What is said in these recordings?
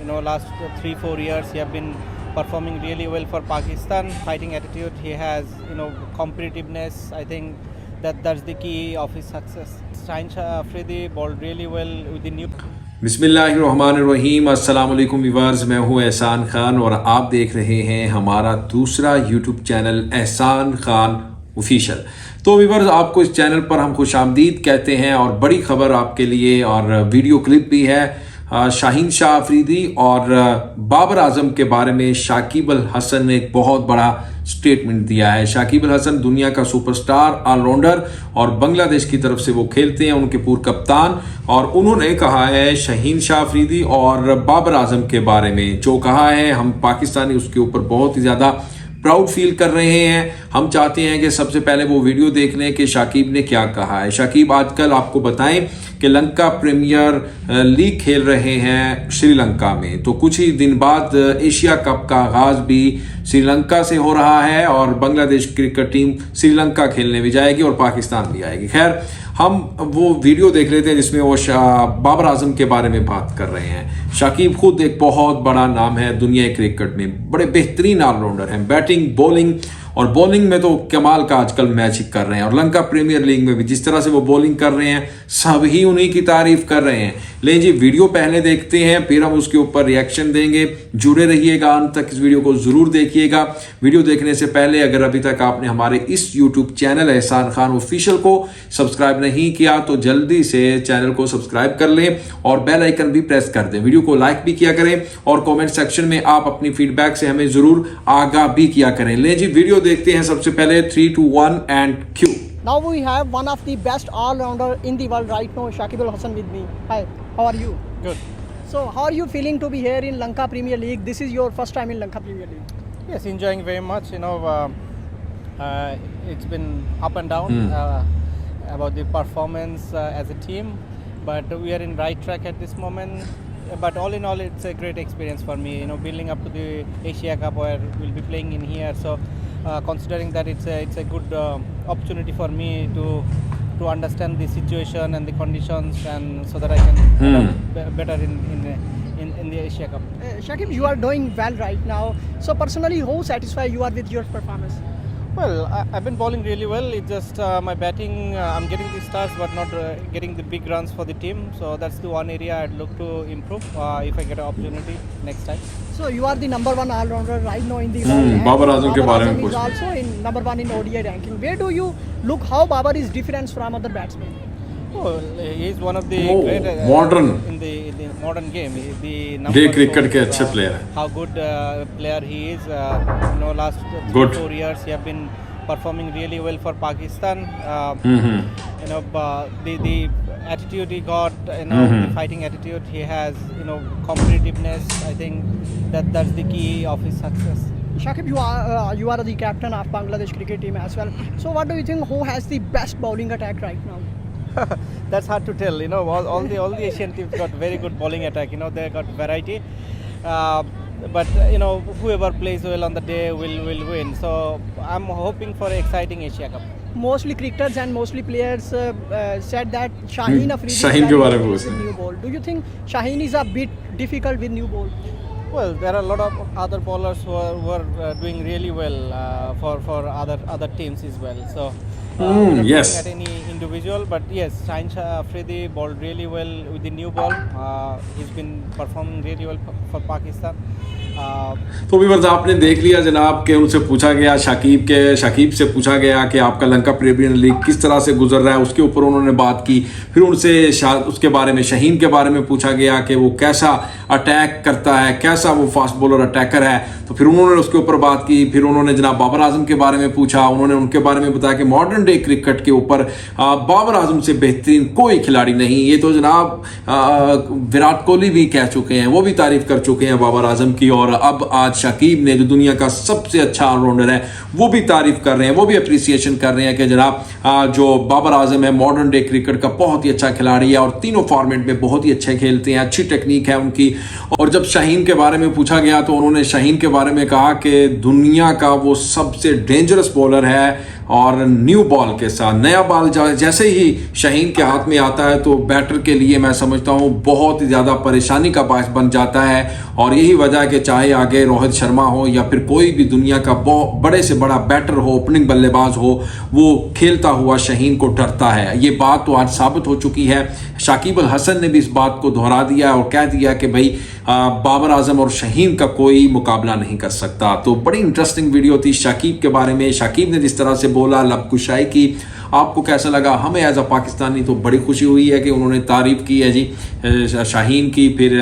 Last 3-4 years he have been performing really well for Pakistan. Fighting attitude he has, competitiveness. I think that's the key of his success. Shaheen Afridi bowled really well with the new. बिस्मिल्लाहिर्रहमानिर्रहीम अस्सलाम वालेकुम viewers, मैं हूं एहसान खान और आप देख रहे हैं हमारा दूसरा यूट्यूब चैनल एहसान खान ऑफिशियल। तो व्यूअर्स, आपको इस चैनल पर हम खुशामदीद कहते हैं और बड़ी खबर आपके लिए और वीडियो क्लिप भी है। शाहीन शाह अफरीदी और बाबर आजम के बारे में शाकिब अल हसन ने एक बहुत बड़ा स्टेटमेंट दिया है। शाकिब अल हसन दुनिया का सुपरस्टार ऑलराउंडर और बांग्लादेश की तरफ से वो खेलते हैं, उनके पूर्व कप्तान, और उन्होंने कहा है शाहीन शाह अफरीदी और बाबर आजम के बारे में जो कहा है, हम पाकिस्तानी उसके ऊपर बहुत ही ज़्यादा प्राउड फील कर रहे हैं। हम चाहते हैं कि सबसे पहले वो वीडियो देख लें कि शाकिब ने क्या कहा है। शाकिब आजकल आपको बताएं कि लंका प्रीमियर लीग खेल रहे हैं श्रीलंका में, तो कुछ ही दिन बाद एशिया कप का आगाज भी श्रीलंका से हो रहा है और बांग्लादेश क्रिकेट टीम श्रीलंका खेलने भी जाएगी और पाकिस्तान भी आएगी। खैर, हम वो वीडियो देख लेते हैं जिसमें वो बाबर आजम के बारे में बात कर रहे हैं। शाकिब खुद एक बहुत बड़ा नाम है दुनिया क्रिकेट में, बड़े बेहतरीन ऑलराउंडर हैं, बैटिंग बॉलिंग और बॉलिंग में तो कमाल का आजकल मैच कर रहे हैं और लंका प्रीमियर लीग में भी जिस तरह से वो बॉलिंग कर रहे हैं सब ही उन्हीं की तारीफ कर रहे हैं। लेकिन जी, वीडियो पहले देखते हैं, फिर हम उसके ऊपर रिएक्शन देंगे। जुड़े रहिएगा, अंत तक इस वीडियो को जरूर देखिएगा। वीडियो देखने से पहले अगर अभी तक आपने हमारे इस यूट्यूब चैनल एहसान खान ऑफिशियल को सब्सक्राइब नहीं किया तो जल्दी से चैनल को सब्सक्राइब कर लें और बेल आइकन भी प्रेस कर दें। वीडियो को लाइक भी किया करें और कमेंट सेक्शन में आप अपनी फीडबैक से हमें जरूर आगाह भी किया करें। ले जी, वीडियो देखते हैं सबसे पहले 3, 2, 1 and Q. Now we have one of the best all-rounder in the world right now, Shakib Al Hasan with me. Hi, how are you? Good. So how are you feeling to be here in Lanka Premier League? This is your first time in Lanka Premier League. Yes, enjoying very much. It's been up and down about the performance as a team, but we are in right track at this moment. But all in all, it's a great experience for me. Building up to the Asia Cup where we'll be playing in here. So, considering that it's a good opportunity for me to understand the situation and the conditions, and so that I can better in the Asia Cup. Shakib, you are doing well right now. So personally, how satisfied you are with your performance? Well, I've been bowling really well. It's just my batting, I'm getting the starts but not getting the big runs for the team. So that's the one area I'd look to improve if I get an opportunity next time. So you are the number one all-rounder right now in the world. Babar Azam के बारे में is also in number one in ODI ranking. Where do you look how Babar is different from other batsmen? Well, he's one of the great modern in the modern game. The day cricket के अच्छे player हैं। How good player he is. Last Good. 4 years he have been performing really well for Pakistan. The attitude he got, the fighting attitude he has, competitiveness. I think that's the key of his success. Shakib, you are the captain of Bangladesh cricket team as well. So what do you think? Who has the best bowling attack right now? That's hard to tell. All the Asian teams got very good bowling attack. They got variety. But whoever plays well on the day will win. So I'm hoping for an exciting Asia Cup. Mostly cricketers and mostly players said that Shaheen Afridi Shaheen के बारे में with new ball. Do you think Shaheen is a bit difficult with new ball? Well, there are a lot of other bowlers who are doing really well for other teams as well. So not yes. looking at any individual, but yes, Shaheen Afridi bowled really well with the new ball. He's been performing really well for Pakistan. तो viewers, आपने देख लिया जनाब कि उनसे पूछा गया, शाकिब से पूछा गया कि आपका लंका प्रीमियर लीग किस तरह से गुजर रहा है, उसके ऊपर उन्होंने बात की। फिर उनसे उसके बारे में, शाहीन के बारे में पूछा गया कि वो कैसा अटैक करता है, कैसा वो फास्ट बॉलर अटैकर है, तो फिर उन्होंने उसके ऊपर बात की। फिर उन्होंने जनाब बाबर आजम के बारे में पूछा, उन्होंने उनके बारे में बताया कि मॉडर्न डे क्रिकेट के ऊपर बाबर आजम से बेहतरीन कोई खिलाड़ी नहीं। ये तो जनाब विराट कोहली भी कह चुके हैं, वो भी तारीफ कर चुके हैं बाबर आजम की, और अब आज शाकिब ने, जो दुनिया का सबसे अच्छा ऑलराउंडर है, वो भी तारीफ कर रहे हैं, वो भी अप्रिसिएशन कर रहे हैं कि जनाब जो बाबर आजम है मॉडर्न डे क्रिकेट का बहुत ही अच्छा खिलाड़ी है और तीनों फॉर्मेट में बहुत ही अच्छे खेलते हैं, अच्छी टेक्निक है उनकी। और जब शाहीन के बारे में पूछा गया तो उन्होंने शाहीन के बारे में कहा कि दुनिया का वो सबसे डेंजरस बॉलर है और न्यू बॉल के साथ नया बॉल जैसे ही शाहीन के हाथ में आता है तो बैटर के लिए मैं समझता हूँ बहुत ही ज़्यादा परेशानी का बायस बन जाता है। और यही वजह है कि चाहे आगे रोहित शर्मा हो या फिर कोई भी दुनिया का बड़े से बड़ा बैटर हो, ओपनिंग बल्लेबाज हो, वो खेलता हुआ शाहीन को डरता है। ये बात तो आज साबित हो चुकी है। शाकिब अल हसन ने भी इस बात को दोहरा दिया और कह दिया कि भाई बाबर आजम और शाहीन का कोई मुकाबला नहीं कर सकता। तो बड़ी इंटरेस्टिंग वीडियो थी शाकिब के बारे में। शाकिब ने जिस तरह से बोला, लबकुशाई की, आपको कैसा लगा? हमें एज अ पाकिस्तानी तो बड़ी खुशी हुई है कि उन्होंने तारीफ़ की है जी शाहीन की, फिर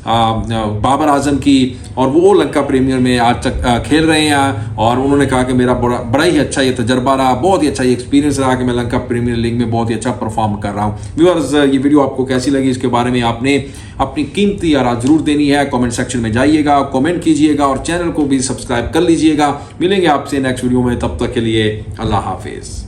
बाबर आजम की, और वो लंका प्रीमियर में आज तक खेल रहे हैं और उन्होंने कहा कि मेरा बड़ा ही अच्छा ये तजर्बा रहा, बहुत ही अच्छा ये एक्सपीरियंस रहा कि मैं लंका प्रीमियर लीग में बहुत ही अच्छा परफॉर्म कर रहा हूँ। व्यूअर्स, ये वीडियो आपको कैसी लगी इसके बारे में आपने अपनी कीमती राय जरूर देनी है। कमेंट सेक्शन में जाइएगा, कमेंट कीजिएगा और चैनल को भी सब्सक्राइब कर लीजिएगा। मिलेंगे आपसे नेक्स्ट वीडियो में, तब तक के लिए अल्लाह हाफिज़।